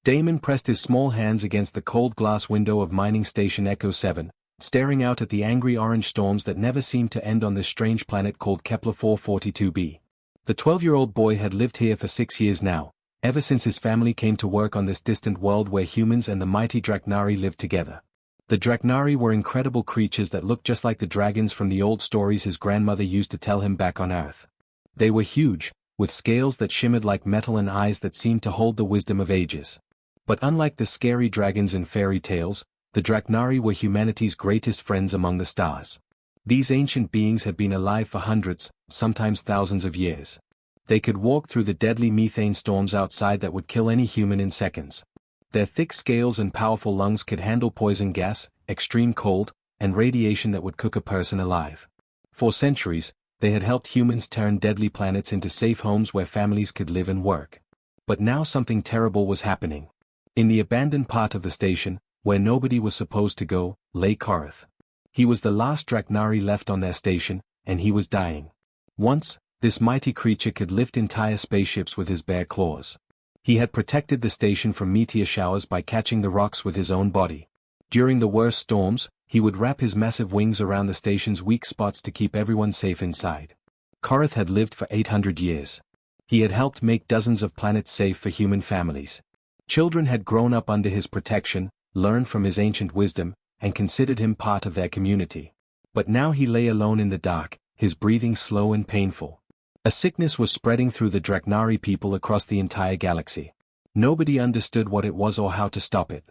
Damon pressed his small hands against the cold glass window of mining station Echo 7, staring out at the angry orange storms that never seemed to end on this strange planet called Kepler 442b. The 12-year-old boy had lived here for 6 years now, ever since his family came to work on this distant world where humans and the mighty Draknari lived together. The Draknari were incredible creatures that looked just like the dragons from the old stories his grandmother used to tell him back on Earth. They were huge, with scales that shimmered like metal and eyes that seemed to hold the wisdom of ages. But unlike the scary dragons in fairy tales, the Draknari were humanity's greatest friends among the stars. These ancient beings had been alive for hundreds, sometimes thousands of years. They could walk through the deadly methane storms outside that would kill any human in seconds. Their thick scales and powerful lungs could handle poison gas, extreme cold, and radiation that would cook a person alive. For centuries, they had helped humans turn deadly planets into safe homes where families could live and work. But now something terrible was happening. In the abandoned part of the station, where nobody was supposed to go, lay Korath. He was the last Draknari left on their station, and he was dying. Once, this mighty creature could lift entire spaceships with his bare claws. He had protected the station from meteor showers by catching the rocks with his own body. During the worst storms, he would wrap his massive wings around the station's weak spots to keep everyone safe inside. Korath had lived for 800 years. He had helped make dozens of planets safe for human families. Children had grown up under his protection, learned from his ancient wisdom, and considered him part of their community. But now he lay alone in the dark, his breathing slow and painful. A sickness was spreading through the Draknari people across the entire galaxy. Nobody understood what it was or how to stop it.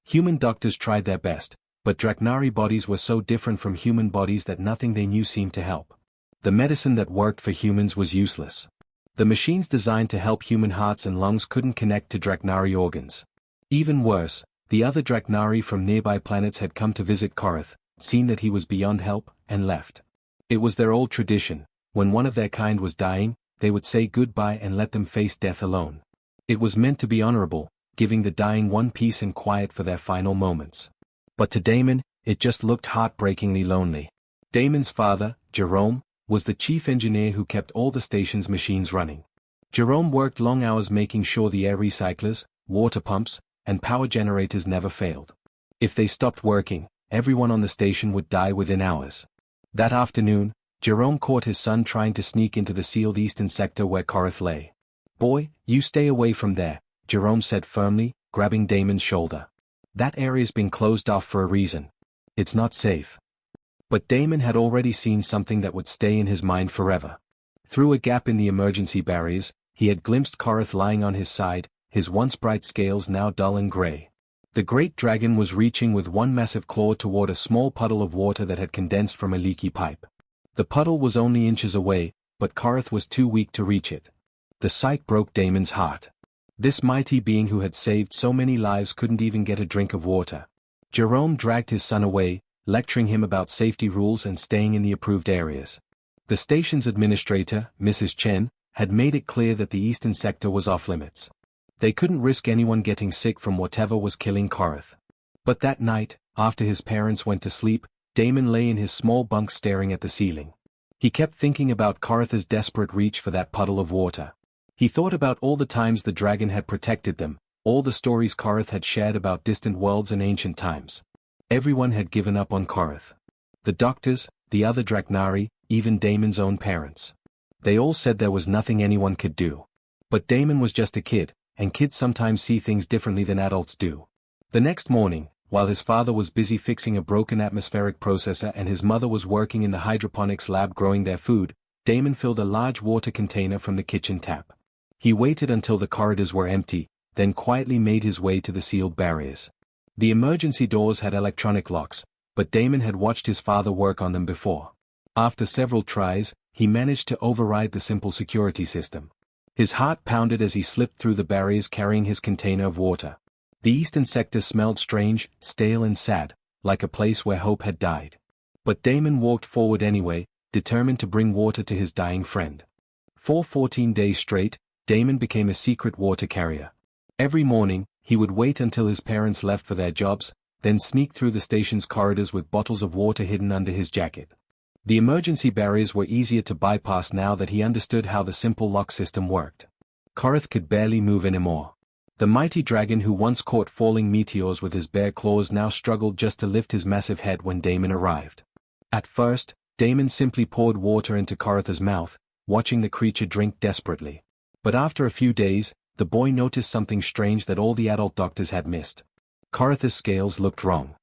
Human doctors tried their best, but Draknari bodies were so different from human bodies that nothing they knew seemed to help. The medicine that worked for humans was useless. The machines designed to help human hearts and lungs couldn't connect to Draknari organs. Even worse, the other Draknari from nearby planets had come to visit Korath, seen that he was beyond help, and left. It was their old tradition. When one of their kind was dying, they would say goodbye and let them face death alone. It was meant to be honorable, giving the dying one peace and quiet for their final moments. But to Damon, it just looked heartbreakingly lonely. Damon's father, Jerome, was the chief engineer who kept all the station's machines running. Jerome worked long hours making sure the air recyclers, water pumps, and power generators never failed. If they stopped working, everyone on the station would die within hours. That afternoon, Jerome caught his son trying to sneak into the sealed eastern sector where Korath lay. "Boy, you stay away from there," Jerome said firmly, grabbing Damon's shoulder. "That area's been closed off for a reason. It's not safe." But Damon had already seen something that would stay in his mind forever. Through a gap in the emergency barriers, he had glimpsed Korath lying on his side, his once bright scales now dull and gray. The great dragon was reaching with one massive claw toward a small puddle of water that had condensed from a leaky pipe. The puddle was only inches away, but Korath was too weak to reach it. The sight broke Damon's heart. This mighty being who had saved so many lives couldn't even get a drink of water. Jerome dragged his son away, lecturing him about safety rules and staying in the approved areas. The station's administrator, Mrs. Chen, had made it clear that the eastern sector was off-limits. They couldn't risk anyone getting sick from whatever was killing Korath. But that night, after his parents went to sleep, Damon lay in his small bunk staring at the ceiling. He kept thinking about Korath's desperate reach for that puddle of water. He thought about all the times the dragon had protected them, all the stories Korath had shared about distant worlds and ancient times. Everyone had given up on Korath. The doctors, the other Draknari, even Damon's own parents. They all said there was nothing anyone could do. But Damon was just a kid, and kids sometimes see things differently than adults do. The next morning, while his father was busy fixing a broken atmospheric processor and his mother was working in the hydroponics lab growing their food, Damon filled a large water container from the kitchen tap. He waited until the corridors were empty, then quietly made his way to the sealed barriers. The emergency doors had electronic locks, but Damon had watched his father work on them before. After several tries, he managed to override the simple security system. His heart pounded as he slipped through the barriers carrying his container of water. The eastern sector smelled strange, stale and sad, like a place where hope had died. But Damon walked forward anyway, determined to bring water to his dying friend. For 14 days straight, Damon became a secret water carrier. Every morning, he would wait until his parents left for their jobs, then sneak through the station's corridors with bottles of water hidden under his jacket. The emergency barriers were easier to bypass now that he understood how the simple lock system worked. Korath could barely move anymore. The mighty dragon who once caught falling meteors with his bare claws now struggled just to lift his massive head when Damon arrived. At first, Damon simply poured water into Koritha's mouth, watching the creature drink desperately. But after a few days, the boy noticed something strange that all the adult doctors had missed. Koritha's scales looked wrong.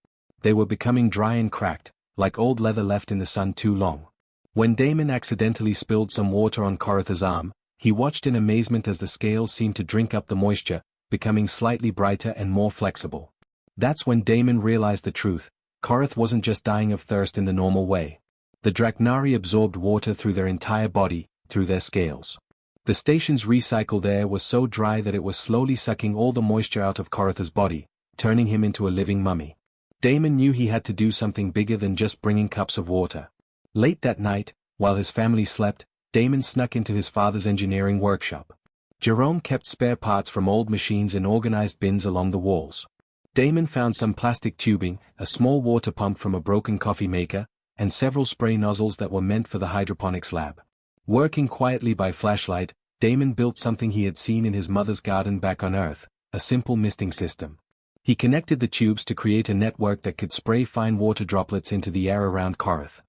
They were becoming dry and cracked, like old leather left in the sun too long. When Damon accidentally spilled some water on Koritha's arm, he watched in amazement as the scales seemed to drink up the moisture, becoming slightly brighter and more flexible. That's when Damon realized the truth. Koritha wasn't just dying of thirst in the normal way. The Draknari absorbed water through their entire body, through their scales. The station's recycled air was so dry that it was slowly sucking all the moisture out of Koritha's body, turning him into a living mummy. Damon knew he had to do something bigger than just bringing cups of water. Late that night, while his family slept, Damon snuck into his father's engineering workshop. Jerome kept spare parts from old machines in organized bins along the walls. Damon found some plastic tubing, a small water pump from a broken coffee maker, and several spray nozzles that were meant for the hydroponics lab. Working quietly by flashlight, Damon built something he had seen in his mother's garden back on Earth, a simple misting system. He connected the tubes to create a network that could spray fine water droplets into the air around Koritha.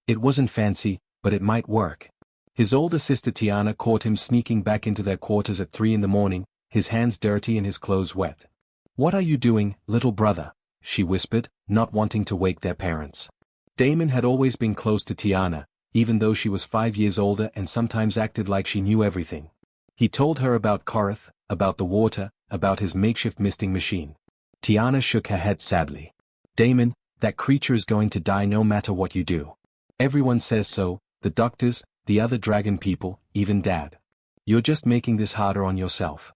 It wasn't fancy, but it might work. His older sister Tiana caught him sneaking back into their quarters at 3 in the morning, his hands dirty and his clothes wet. "What are you doing, little brother?" she whispered, not wanting to wake their parents. Damon had always been close to Tiana, even though she was 5 years older and sometimes acted like she knew everything. He told her about Koritha, about the water, about his makeshift misting machine. Tiana shook her head sadly. "Damon, that creature is going to die no matter what you do. Everyone says so, the doctors, the other dragon people, even Dad. You're just making this harder on yourself."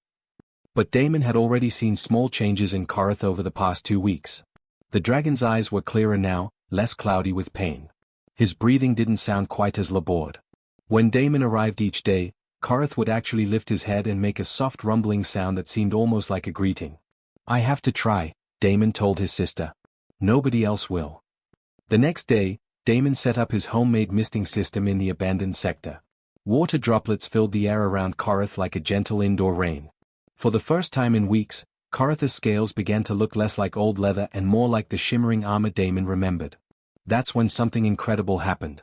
But Damon had already seen small changes in Koritha over the past 2 weeks. The dragon's eyes were clearer now, less cloudy with pain. His breathing didn't sound quite as labored. When Damon arrived each day, Koritha would actually lift his head and make a soft rumbling sound that seemed almost like a greeting. "I have to try," Damon told his sister. "Nobody else will." The next day, Damon set up his homemade misting system in the abandoned sector. Water droplets filled the air around Koritha like a gentle indoor rain. For the first time in weeks, Koritha's scales began to look less like old leather and more like the shimmering armor Damon remembered. That's when something incredible happened.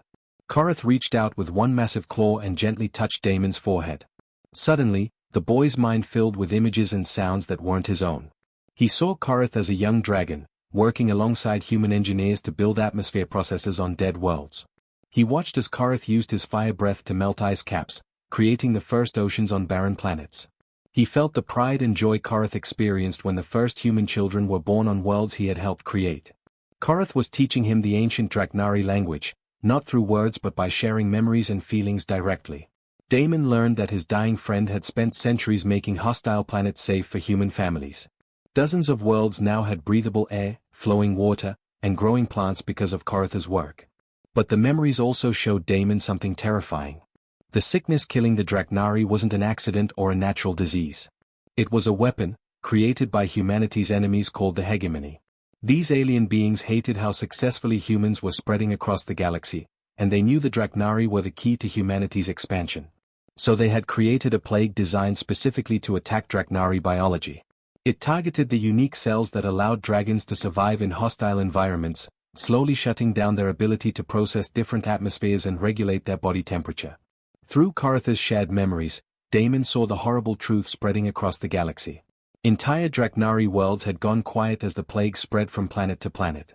Koritha reached out with one massive claw and gently touched Damon's forehead. Suddenly, the boy's mind filled with images and sounds that weren't his own. He saw Koritha as a young dragon, working alongside human engineers to build atmosphere processors on dead worlds. He watched as Koritha used his fire breath to melt ice caps, creating the first oceans on barren planets. He felt the pride and joy Koritha experienced when the first human children were born on worlds he had helped create. Koritha was teaching him the ancient Draknari language, not through words but by sharing memories and feelings directly. Damon learned that his dying friend had spent centuries making hostile planets safe for human families. Dozens of worlds now had breathable air, flowing water, and growing plants because of Koritha's work. But the memories also showed Damon something terrifying. The sickness killing the Draknari wasn't an accident or a natural disease. It was a weapon, created by humanity's enemies called the Hegemony. These alien beings hated how successfully humans were spreading across the galaxy, and they knew the Draknari were the key to humanity's expansion. So they had created a plague designed specifically to attack Draknari biology. It targeted the unique cells that allowed dragons to survive in hostile environments, slowly shutting down their ability to process different atmospheres and regulate their body temperature. Through Koritha's shared memories, Damon saw the horrible truth spreading across the galaxy. Entire Draknari worlds had gone quiet as the plague spread from planet to planet.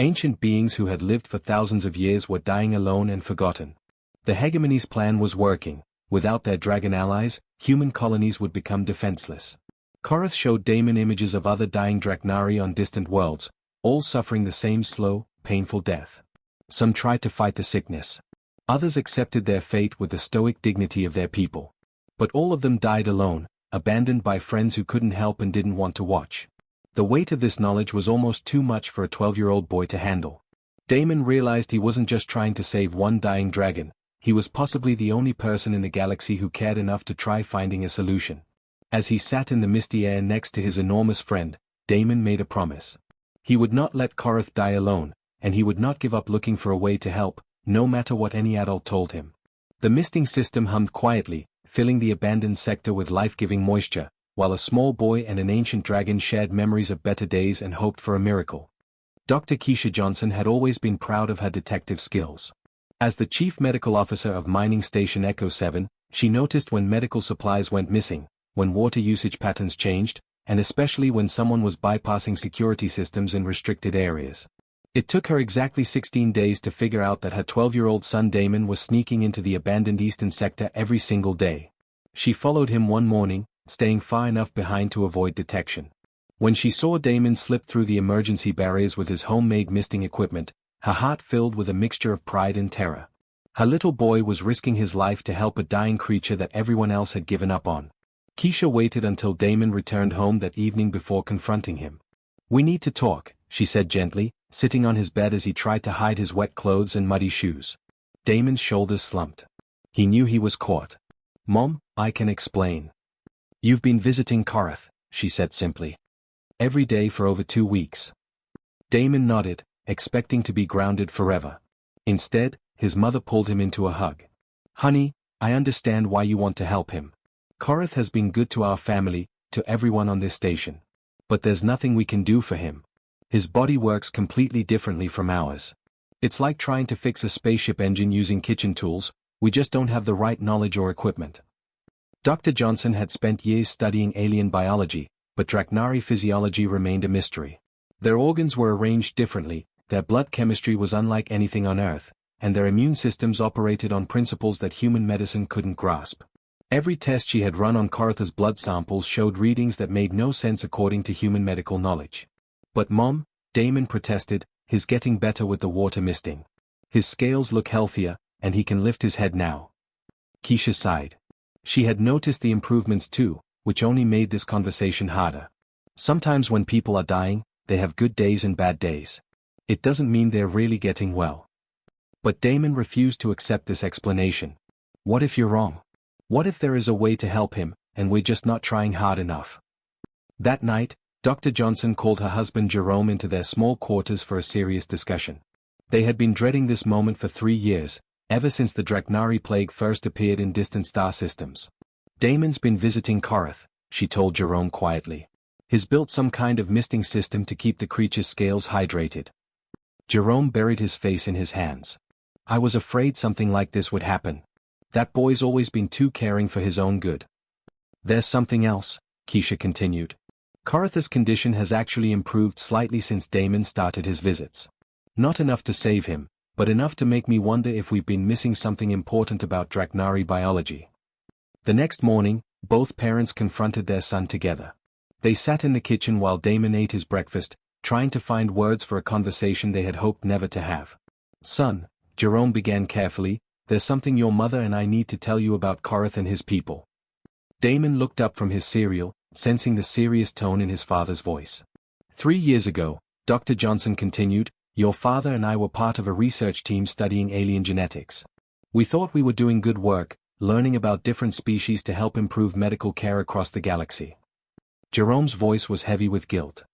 Ancient beings who had lived for thousands of years were dying alone and forgotten. The Hegemony's plan was working. Without their dragon allies, human colonies would become defenseless. Koritha showed Damon images of other dying Draknari on distant worlds, all suffering the same slow, painful death. Some tried to fight the sickness. Others accepted their fate with the stoic dignity of their people. But all of them died alone, abandoned by friends who couldn't help and didn't want to watch. The weight of this knowledge was almost too much for a 12-year-old boy to handle. Damon realized he wasn't just trying to save one dying dragon, he was possibly the only person in the galaxy who cared enough to try finding a solution. As he sat in the misty air next to his enormous friend, Damon made a promise. He would not let Koritha die alone, and he would not give up looking for a way to help, no matter what any adult told him. The misting system hummed quietly, filling the abandoned sector with life-giving moisture, while a small boy and an ancient dragon shared memories of better days and hoped for a miracle. Dr. Keisha Johnson had always been proud of her detective skills. As the chief medical officer of Mining Station Echo 7, she noticed when medical supplies went missing, when water usage patterns changed, and especially when someone was bypassing security systems in restricted areas. It took her exactly 16 days to figure out that her 12-year-old son Damon was sneaking into the abandoned eastern sector every single day. She followed him one morning, staying far enough behind to avoid detection. When she saw Damon slip through the emergency barriers with his homemade misting equipment, her heart filled with a mixture of pride and terror. Her little boy was risking his life to help a dying creature that everyone else had given up on. Keisha waited until Damon returned home that evening before confronting him. "We need to talk," she said gently, sitting on his bed as he tried to hide his wet clothes and muddy shoes. Damon's shoulders slumped. He knew he was caught. "Mom, I can explain. You've been visiting Korath," she said simply. "Every day for over 2 weeks." Damon nodded, expecting to be grounded forever. Instead, his mother pulled him into a hug. "Honey, I understand why you want to help him. Korath has been good to our family, to everyone on this station. But there's nothing we can do for him. His body works completely differently from ours. It's like trying to fix a spaceship engine using kitchen tools, we just don't have the right knowledge or equipment." Dr. Johnson had spent years studying alien biology, but Draknari physiology remained a mystery. Their organs were arranged differently, their blood chemistry was unlike anything on Earth, and their immune systems operated on principles that human medicine couldn't grasp. Every test she had run on Korath's blood samples showed readings that made no sense according to human medical knowledge. "But Mom," Damon protested, "he's getting better with the water misting. His scales look healthier, and he can lift his head now." Keisha sighed. She had noticed the improvements too, which only made this conversation harder. Sometimes when people are dying, they have good days and bad days. It doesn't mean they're really getting well. But Damon refused to accept this explanation. "What if you're wrong? What if there is a way to help him, and we're just not trying hard enough?" That night, Dr. Johnson called her husband Jerome into their small quarters for a serious discussion. They had been dreading this moment for 3 years, ever since the Draknari plague first appeared in distant star systems. "Damon's been visiting Korath," she told Jerome quietly. "He's built some kind of misting system to keep the creature's scales hydrated." Jerome buried his face in his hands. "I was afraid something like this would happen. That boy's always been too caring for his own good." "There's something else," Keisha continued. "Korath's condition has actually improved slightly since Damon started his visits. Not enough to save him, but enough to make me wonder if we've been missing something important about Draknari biology." The next morning, both parents confronted their son together. They sat in the kitchen while Damon ate his breakfast, trying to find words for a conversation they had hoped never to have. "Son," Jerome began carefully, "there's something your mother and I need to tell you about Korath and his people." Damon looked up from his cereal, sensing the serious tone in his father's voice. 3 years ago," Dr. Johnson continued, "your father and I were part of a research team studying alien genetics. We thought we were doing good work, learning about different species to help improve medical care across the galaxy." Jerome's voice was heavy with guilt.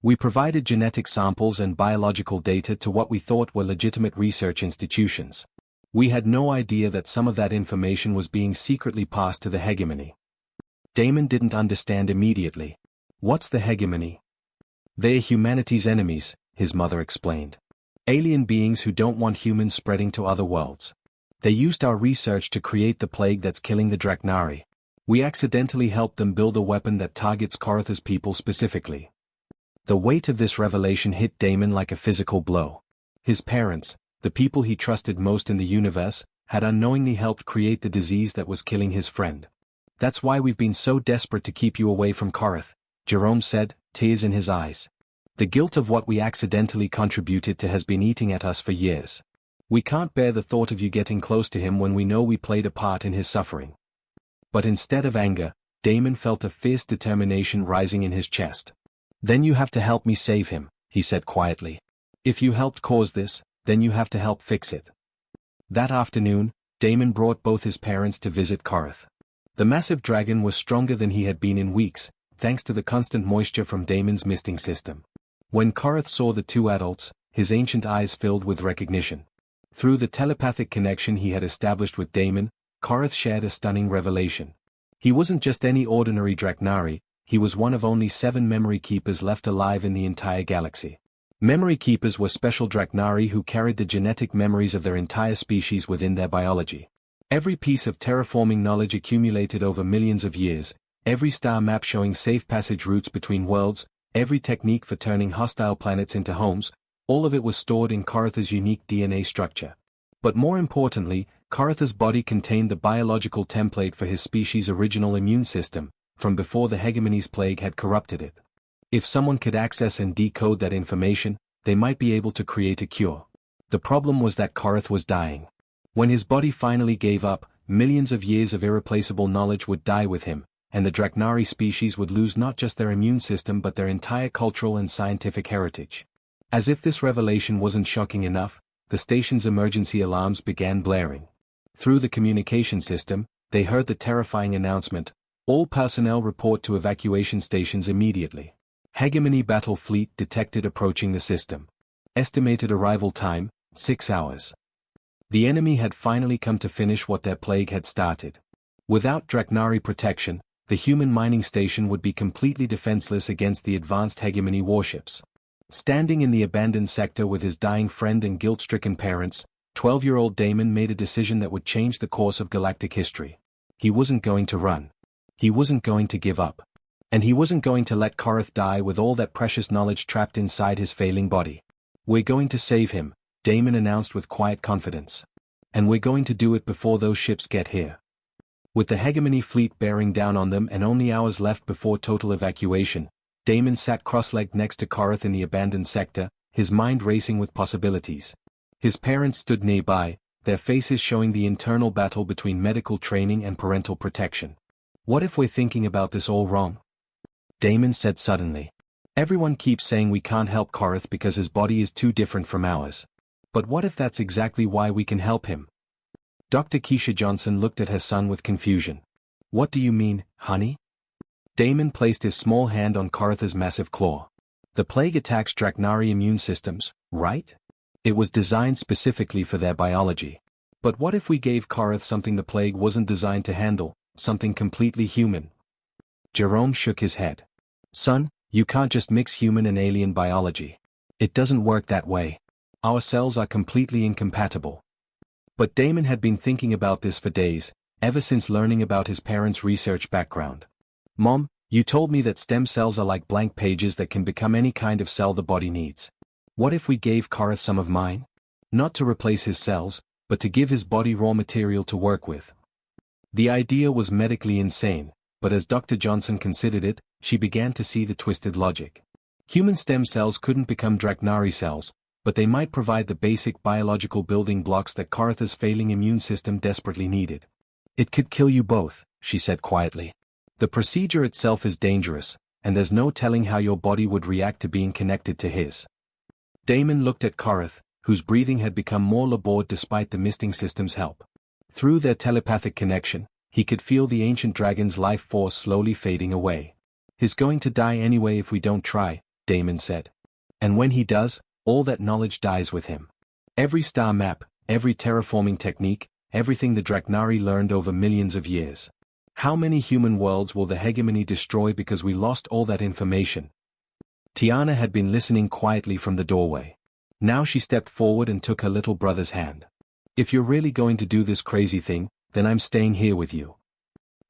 "We provided genetic samples and biological data to what we thought were legitimate research institutions. We had no idea that some of that information was being secretly passed to the hegemony." Damon didn't understand immediately. "What's the hegemony?" "They're humanity's enemies," his mother explained. "Alien beings who don't want humans spreading to other worlds. They used our research to create the plague that's killing the Draknari. We accidentally helped them build a weapon that targets Korath's people specifically." The weight of this revelation hit Damon like a physical blow. His parents, the people he trusted most in the universe, had unknowingly helped create the disease that was killing his friend. "That's why we've been so desperate to keep you away from Korath," Jerome said, tears in his eyes. "The guilt of what we accidentally contributed to has been eating at us for years. We can't bear the thought of you getting close to him when we know we played a part in his suffering." But instead of anger, Damon felt a fierce determination rising in his chest. "Then you have to help me save him," he said quietly. "If you helped cause this, then you have to help fix it." That afternoon, Damon brought both his parents to visit Korath. The massive dragon was stronger than he had been in weeks, thanks to the constant moisture from Damon's misting system. When Korath saw the two adults, his ancient eyes filled with recognition. Through the telepathic connection he had established with Damon, Korath shared a stunning revelation. He wasn't just any ordinary Draknari, he was one of only 7 memory keepers left alive in the entire galaxy. Memory keepers were special Draknari who carried the genetic memories of their entire species within their biology. Every piece of terraforming knowledge accumulated over millions of years, every star map showing safe passage routes between worlds, every technique for turning hostile planets into homes, all of it was stored in Koritha's unique DNA structure. But more importantly, Koritha's body contained the biological template for his species' original immune system, from before the hegemony's plague had corrupted it. If someone could access and decode that information, they might be able to create a cure. The problem was that Koritha was dying. When his body finally gave up, millions of years of irreplaceable knowledge would die with him, and the Draknari species would lose not just their immune system but their entire cultural and scientific heritage. As if this revelation wasn't shocking enough, the station's emergency alarms began blaring. Through the communication system, they heard the terrifying announcement: all personnel report to evacuation stations immediately. Hegemony battle fleet detected approaching the system. Estimated arrival time, 6 hours. The enemy had finally come to finish what their plague had started. Without Draknari protection, the human mining station would be completely defenseless against the advanced hegemony warships. Standing in the abandoned sector with his dying friend and guilt-stricken parents, 12-year-old Damon made a decision that would change the course of galactic history. He wasn't going to run. He wasn't going to give up. And he wasn't going to let Koritha die with all that precious knowledge trapped inside his failing body. "We're going to save him," Damon announced with quiet confidence. "And we're going to do it before those ships get here." With the hegemony fleet bearing down on them and only hours left before total evacuation, Damon sat cross-legged next to Koritha in the abandoned sector, his mind racing with possibilities. His parents stood nearby, their faces showing the internal battle between medical training and parental protection. "What if we're thinking about this all wrong?" Damon said suddenly. "Everyone keeps saying we can't help Koritha because his body is too different from ours. But what if that's exactly why we can help him?" Dr. Keisha Johnson looked at her son with confusion. "What do you mean, honey?" Damon placed his small hand on Koritha's massive claw. "The plague attacks Draknari immune systems, right? It was designed specifically for their biology. But what if we gave Koritha something the plague wasn't designed to handle, something completely human?" Jerome shook his head. "Son, you can't just mix human and alien biology. It doesn't work that way. Our cells are completely incompatible." But Damon had been thinking about this for days, ever since learning about his parents' research background. "Mom, you told me that stem cells are like blank pages that can become any kind of cell the body needs. What if we gave Koritha some of mine? Not to replace his cells, but to give his body raw material to work with." The idea was medically insane, but as Dr. Johnson considered it, she began to see the twisted logic. Human stem cells couldn't become Draknari cells, but they might provide the basic biological building blocks that Koritha's failing immune system desperately needed. "It could kill you both," she said quietly. "The procedure itself is dangerous, and there's no telling how your body would react to being connected to his." Damon looked at Koritha, whose breathing had become more labored despite the misting system's help. Through their telepathic connection, he could feel the ancient dragon's life force slowly fading away. "He's going to die anyway if we don't try," Damon said. "And when he does, all that knowledge dies with him. Every star map, every terraforming technique, everything the Draknari learned over millions of years. How many human worlds will the hegemony destroy because we lost all that information?" Tiana had been listening quietly from the doorway. Now she stepped forward and took her little brother's hand. "If you're really going to do this crazy thing, then I'm staying here with you."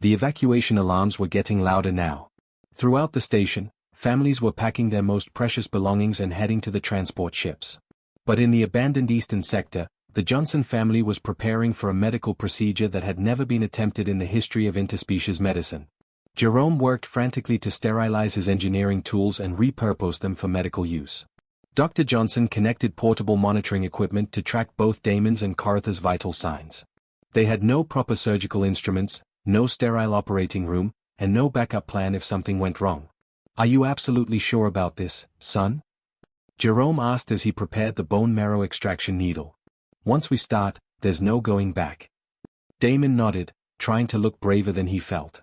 The evacuation alarms were getting louder now. Throughout the station, families were packing their most precious belongings and heading to the transport ships. But in the abandoned eastern sector, the Johnson family was preparing for a medical procedure that had never been attempted in the history of interspecies medicine. Jerome worked frantically to sterilize his engineering tools and repurpose them for medical use. Dr. Johnson connected portable monitoring equipment to track both Damon's and Koritha's vital signs. They had no proper surgical instruments, no sterile operating room, and no backup plan if something went wrong. "Are you absolutely sure about this, son?" Jerome asked as he prepared the bone marrow extraction needle. "Once we start, there's no going back." Damon nodded, trying to look braver than he felt.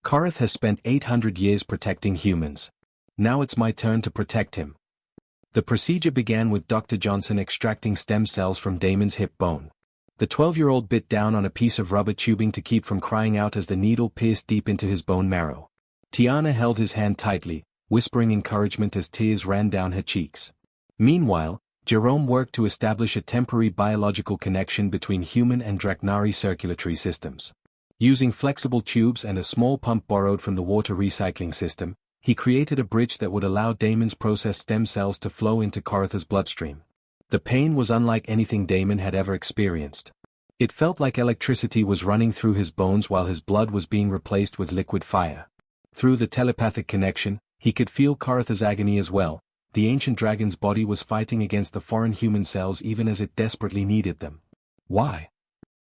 "Koritha has spent 800 years protecting humans. Now it's my turn to protect him." The procedure began with Dr. Johnson extracting stem cells from Damon's hip bone. The 12-year-old bit down on a piece of rubber tubing to keep from crying out as the needle pierced deep into his bone marrow. Tiana held his hand tightly, whispering encouragement as tears ran down her cheeks. Meanwhile, Jerome worked to establish a temporary biological connection between human and Draknari circulatory systems. Using flexible tubes and a small pump borrowed from the water recycling system, he created a bridge that would allow Damon's processed stem cells to flow into Koritha's bloodstream. The pain was unlike anything Damon had ever experienced. It felt like electricity was running through his bones while his blood was being replaced with liquid fire. Through the telepathic connection, he could feel Koritha's agony as well. The ancient dragon's body was fighting against the foreign human cells even as it desperately needed them. Why?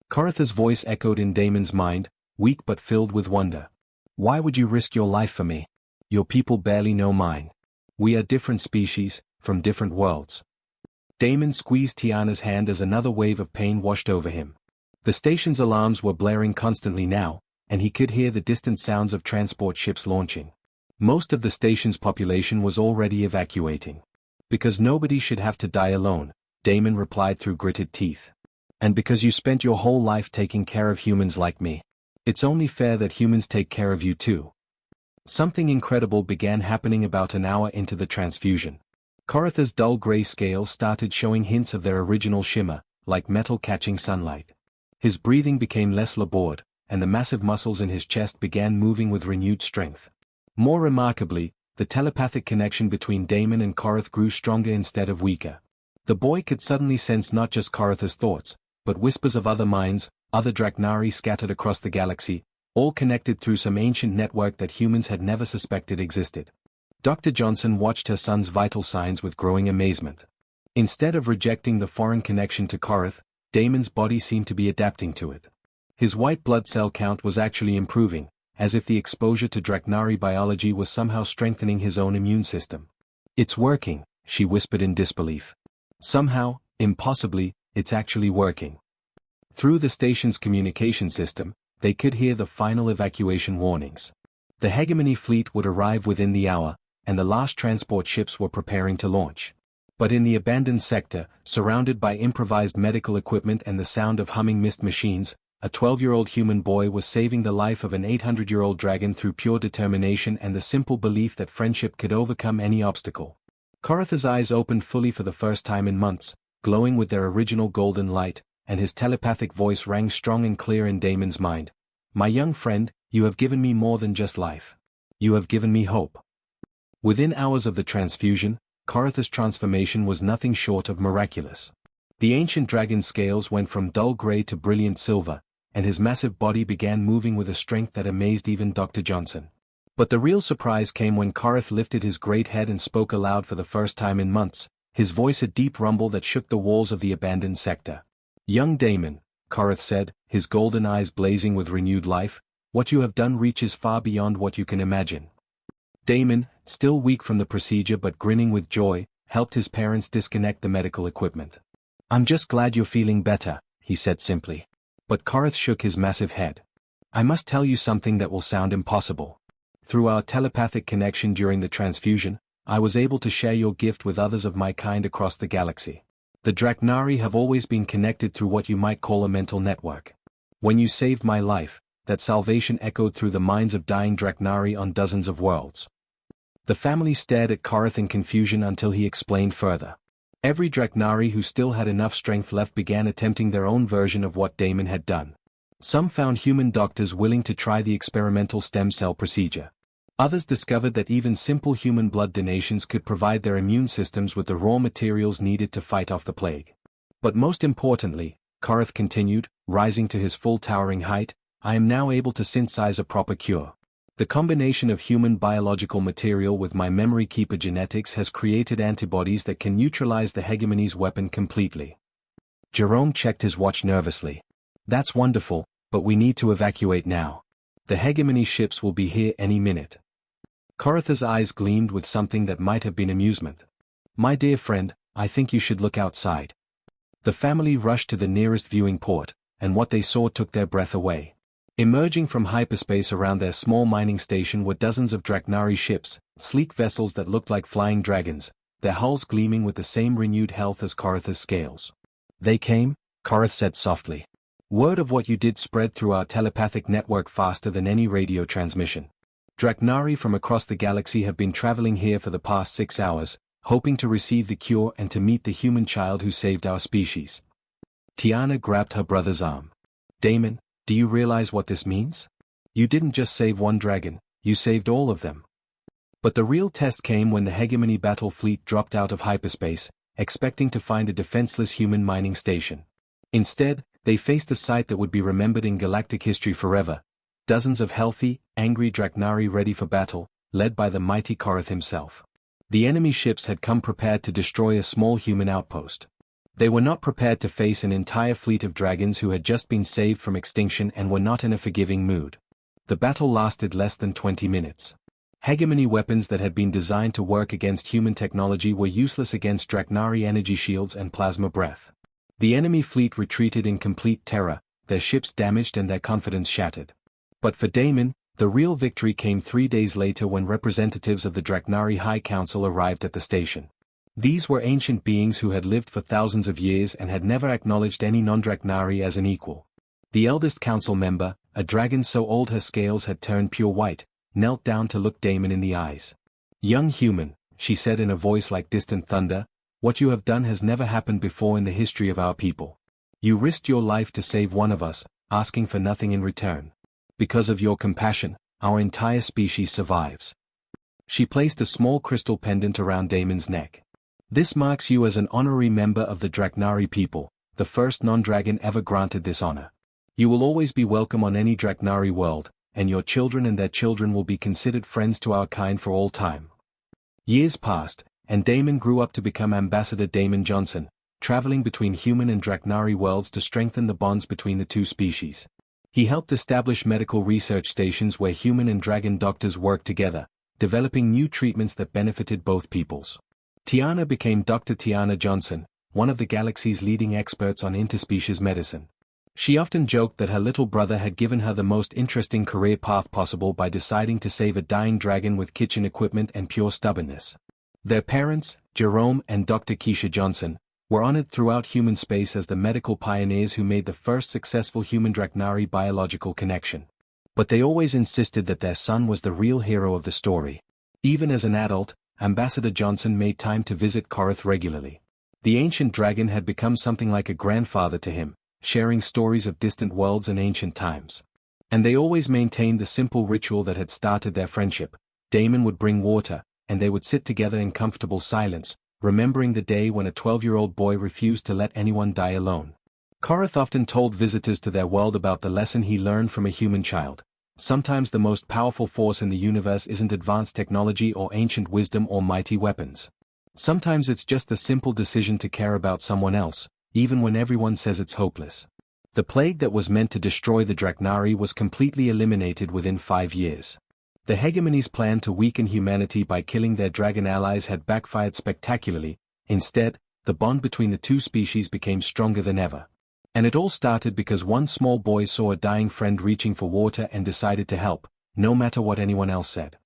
Koritha's voice echoed in Damon's mind, weak but filled with wonder. Why would you risk your life for me? Your people barely know mine. We are different species, from different worlds. Damon squeezed Tiana's hand as another wave of pain washed over him. The station's alarms were blaring constantly now, and he could hear the distant sounds of transport ships launching. Most of the station's population was already evacuating. Because nobody should have to die alone, Damon replied through gritted teeth. And because you spent your whole life taking care of humans like me. It's only fair that humans take care of you too. Something incredible began happening about an hour into the transfusion. Koritha's dull gray scales started showing hints of their original shimmer, like metal catching sunlight. His breathing became less labored, and the massive muscles in his chest began moving with renewed strength. More remarkably, the telepathic connection between Damon and Koritha grew stronger instead of weaker. The boy could suddenly sense not just Koritha's thoughts, but whispers of other minds, other Draknari scattered across the galaxy, all connected through some ancient network that humans had never suspected existed. Dr. Johnson watched her son's vital signs with growing amazement. Instead of rejecting the foreign connection to Koritha, Damon's body seemed to be adapting to it. His white blood cell count was actually improving, as if the exposure to Draknari biology was somehow strengthening his own immune system. It's working, she whispered in disbelief. Somehow, impossibly, it's actually working. Through the station's communication system, they could hear the final evacuation warnings. The hegemony fleet would arrive within the hour, and the last transport ships were preparing to launch. But in the abandoned sector, surrounded by improvised medical equipment and the sound of humming mist machines, a 12-year-old human boy was saving the life of an 800-year-old dragon through pure determination and the simple belief that friendship could overcome any obstacle. Koritha's eyes opened fully for the first time in months, glowing with their original golden light, and his telepathic voice rang strong and clear in Damon's mind. My young friend, you have given me more than just life. You have given me hope. Within hours of the transfusion, Koritha's transformation was nothing short of miraculous. The ancient dragon's scales went from dull gray to brilliant silver, and his massive body began moving with a strength that amazed even Dr. Johnson. But the real surprise came when Koritha lifted his great head and spoke aloud for the first time in months, his voice a deep rumble that shook the walls of the abandoned sector. Young Damon, Koritha said, his golden eyes blazing with renewed life, what you have done reaches far beyond what you can imagine. Damon, still weak from the procedure but grinning with joy, helped his parents disconnect the medical equipment. I'm just glad you're feeling better, he said simply. But Koritha shook his massive head. I must tell you something that will sound impossible. Through our telepathic connection during the transfusion, I was able to share your gift with others of my kind across the galaxy. The Draknari have always been connected through what you might call a mental network. When you saved my life, that salvation echoed through the minds of dying Draknari on dozens of worlds. The family stared at Koritha in confusion until he explained further. Every Draknari who still had enough strength left began attempting their own version of what Damon had done. Some found human doctors willing to try the experimental stem cell procedure. Others discovered that even simple human blood donations could provide their immune systems with the raw materials needed to fight off the plague. But most importantly, Koritha continued, rising to his full towering height, I am now able to synthesize a proper cure. The combination of human biological material with my memory keeper genetics has created antibodies that can neutralize the hegemony's weapon completely. Jerome checked his watch nervously. That's wonderful, but we need to evacuate now. The hegemony ships will be here any minute. Koritha's eyes gleamed with something that might have been amusement. My dear friend, I think you should look outside. The family rushed to the nearest viewing port, and what they saw took their breath away. Emerging from hyperspace around their small mining station were dozens of Draknari ships, sleek vessels that looked like flying dragons, their hulls gleaming with the same renewed health as Koritha's scales. They came, Koritha said softly. Word of what you did spread through our telepathic network faster than any radio transmission. Draknari from across the galaxy have been traveling here for the past 6 hours, hoping to receive the cure and to meet the human child who saved our species. Tiana grabbed her brother's arm. Damon, do you realize what this means? You didn't just save one dragon, you saved all of them. But the real test came when the Hegemony battle fleet dropped out of hyperspace, expecting to find a defenseless human mining station. Instead, they faced a sight that would be remembered in galactic history forever. Dozens of healthy, angry Draknari ready for battle, led by the mighty Korath himself. The enemy ships had come prepared to destroy a small human outpost. They were not prepared to face an entire fleet of dragons who had just been saved from extinction and were not in a forgiving mood. The battle lasted less than 20 minutes. Hegemony weapons that had been designed to work against human technology were useless against Draknari energy shields and plasma breath. The enemy fleet retreated in complete terror, their ships damaged and their confidence shattered. But for Damon, the real victory came 3 days later when representatives of the Draknari High Council arrived at the station. These were ancient beings who had lived for thousands of years and had never acknowledged any non-Draknari as an equal. The eldest council member, a dragon so old her scales had turned pure white, knelt down to look Damon in the eyes. "Young human," she said in a voice like distant thunder, "what you have done has never happened before in the history of our people. You risked your life to save one of us, asking for nothing in return. Because of your compassion, our entire species survives." She placed a small crystal pendant around Damon's neck. "This marks you as an honorary member of the Draknari people, the first non-dragon ever granted this honor. You will always be welcome on any Draknari world, and your children and their children will be considered friends to our kind for all time." Years passed, and Damon grew up to become Ambassador Damon Johnson, traveling between human and Draknari worlds to strengthen the bonds between the two species. He helped establish medical research stations where human and dragon doctors worked together, developing new treatments that benefited both peoples. Tiana became Dr. Tiana Johnson, one of the galaxy's leading experts on interspecies medicine. She often joked that her little brother had given her the most interesting career path possible by deciding to save a dying dragon with kitchen equipment and pure stubbornness. Their parents, Jerome and Dr. Keisha Johnson, were honored throughout human space as the medical pioneers who made the first successful human-Draknari biological connection. But they always insisted that their son was the real hero of the story. Even as an adult, Ambassador Johnson made time to visit Korath regularly. The ancient dragon had become something like a grandfather to him, sharing stories of distant worlds and ancient times. And they always maintained the simple ritual that had started their friendship. Damon would bring water, and they would sit together in comfortable silence, remembering the day when a 12-year-old boy refused to let anyone die alone. Korath often told visitors to their world about the lesson he learned from a human child. Sometimes the most powerful force in the universe isn't advanced technology or ancient wisdom or mighty weapons. Sometimes it's just the simple decision to care about someone else, even when everyone says it's hopeless. The plague that was meant to destroy the Draknari was completely eliminated within 5 years. The Hegemony's plan to weaken humanity by killing their dragon allies had backfired spectacularly. Instead, the bond between the two species became stronger than ever. And it all started because one small boy saw a dying friend reaching for water and decided to help, no matter what anyone else said.